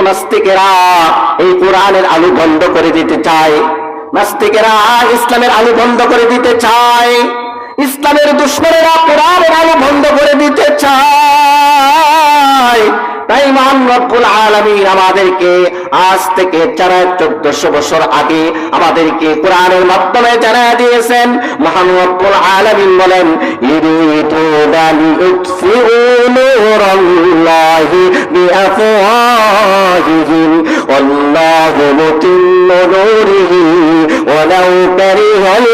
নাস্তিকেরা এই কোরআনের আলো বন্ধ করে দিতে চায়, নাস্তিকেরা ইসলামের আলো বন্ধ করে দিতে চায়, ইসলামের দুশমনেরা কোরআনের আলো বন্ধ করে দিতে চায়। তাই মহান রব্বুল আলামিন আমাদেরকে আজ থেকে 1400 বছর আগে আমাদেরকে কোরআনের মাধ্যমে জানায় দিয়েছেন। মহান রব্বুল আলামিন বলেন, ইরিদুনা লিউতফিউ নূরাল্লাহি বিআফওয়াহিহিম ওয়াল্লাহু মুতিম্মু নূরিহি ওয়ালাউ কারিহাল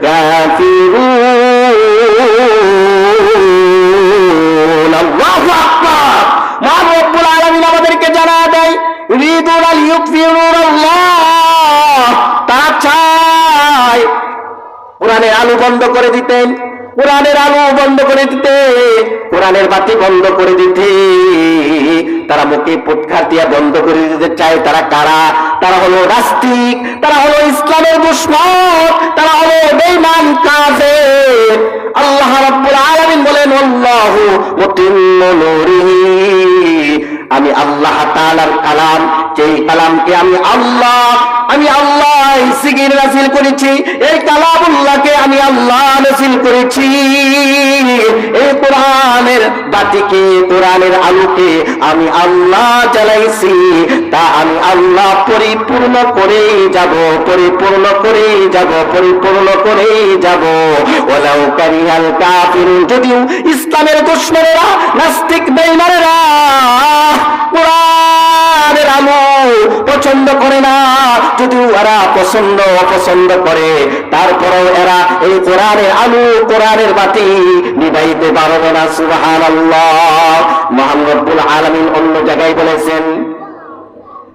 কাফিরুন। আল্লাহু আকবার। মহান রব্বুল আলামিন আমাদেরকে জানায় দেয়, ইরিদুনা লিউতফিউ নূরাল্লাহ, তারা চায় কোরআনের আলো বন্ধ করে দিতেন, কোরআনের আলো বন্ধ করে দিতে, কোরআনের বাতি বন্ধ করে দিতে, তারা মুখে পুটখার দিয়া বন্ধ করে দিতে চায়। তারা কারা? তারা হলো নাস্তিক, তারা হলো ইসলামের দুশমন, তারা হলো বেঈমান কাফের। আল্লাহ রাব্বুল আলামিন বলেন, আল্লাহু মুতিম্মু নূরিহি, আমি আল্লাহ তাআলার কালাম, যেই কালামকে আমি আল্লাহ সিগির নাযিল করেছি, এই কালামুল্লাহকে আমি আল্লাহ নাযিল করেছি। এই কোরআনের বাতিকে, কোরআনের আলোকে আমি আল্লাহ জ্বালাইছি, তা আমি আল্লাহ পরিপূর্ণ করে যাব, পরিপূর্ণ করে যাব, পরিপূর্ণ করে যাব। ওয়ালাউ কারিহাল কাফিরুন, যদিও ইসলামের দুশমনেরা, নাস্তিক বেঈমানেরা কোরআনের আলো পছন্দ করে না, যদিও এরা অপছন্দ করে, তারপরেও এরা এই কোরআনের আলো, কোরআনের বাতি নিভাইতে পারবে না। সুবহানাল্লাহ। মহান রব্বুল আলামিন অন্য জায়গায় বলেছেন,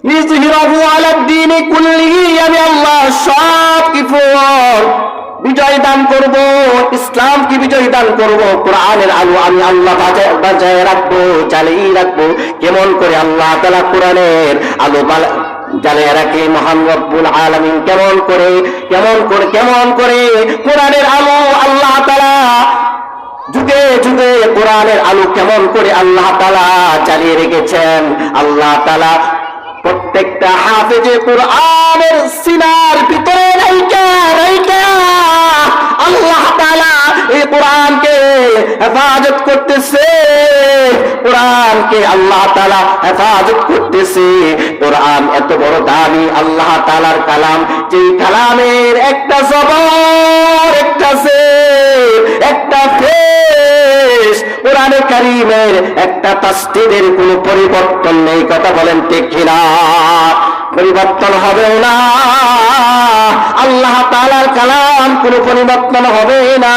লিযহিরাহু আলাদ দীনি কুল্লিহি, আমি আল্লাহ সব কিছুর বিজয় দান করব, ইসলাম কি বিজয় দান করব। কোরআনের আলো আমি আল্লাহ বাজায় রাখবো, চালিয়ে রাখবো। কেমন করে আল্লাহ তাআলা কোরআনের আলো জ্বালিয়ে রাখে? মহান রব্বুল আলামিন কেমন করে কোরআনের আলো আল্লাহ তাআলা যুগে যুগে কোরআনের আলো কেমন করে আল্লাহ তাআলা জ্বালিয়ে রেখেছেন। আল্লাহ তাআলা প্রত্যেকটা হাফেজে কোরআনের সিনার ভিতরে রাইখা আল্লাহ তাআলা এই কোরআনকে হেফাজত করতেছে, কোরআনকে আল্লাহ তাআলা হেফাজত করতেছে। কোরআন এত বড় দামি আল্লাহ তাআলার কালাম, যেই কালামের একটা জবর, একটা সের, একটা পেশ, কোরআনে কারীমের একটা তাসদীদের কোনো পরিবর্তন নেই। কথা বলেন ঠিক কিনা? পরিবর্তন হবে না। আল্লাহ তাআলার কালাম কোনো পরিবর্তন হবে না।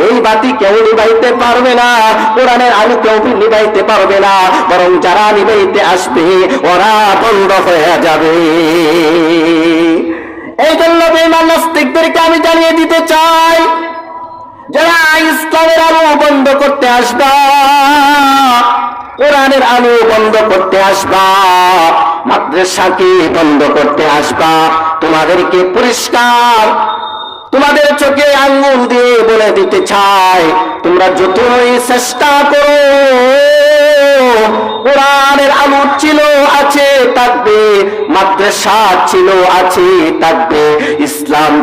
এই বাতি কেউ নিভাইতে পারবে না, কোরআনের আলো কেউ নিভাইতে পারবে না, বরং যারা নিভাইতে আসবে ওরা বন্ধ হয়ে যাবে। এই জন্য বেঈমান নাস্তিকদেরকে আমি জানিয়ে দিতে চাই, যারা ইসলামের আলো বন্ধ করতে আসবা, কোরআনের আলো বন্ধ করতে আসবা, মাদ্রাসাকে বন্ধ করতে আসবা, তোমাদেরকে পরিষ্কার তোমাদের চোখে আঙ্গুল দিয়ে বলে দিতে চাই, তোমরা যতই চেষ্টা করো, কোরআনের আলো ছিল, আছে, থাকবে, মাদ্রাসা ছিল, আছে, থাকবে, ইসলাম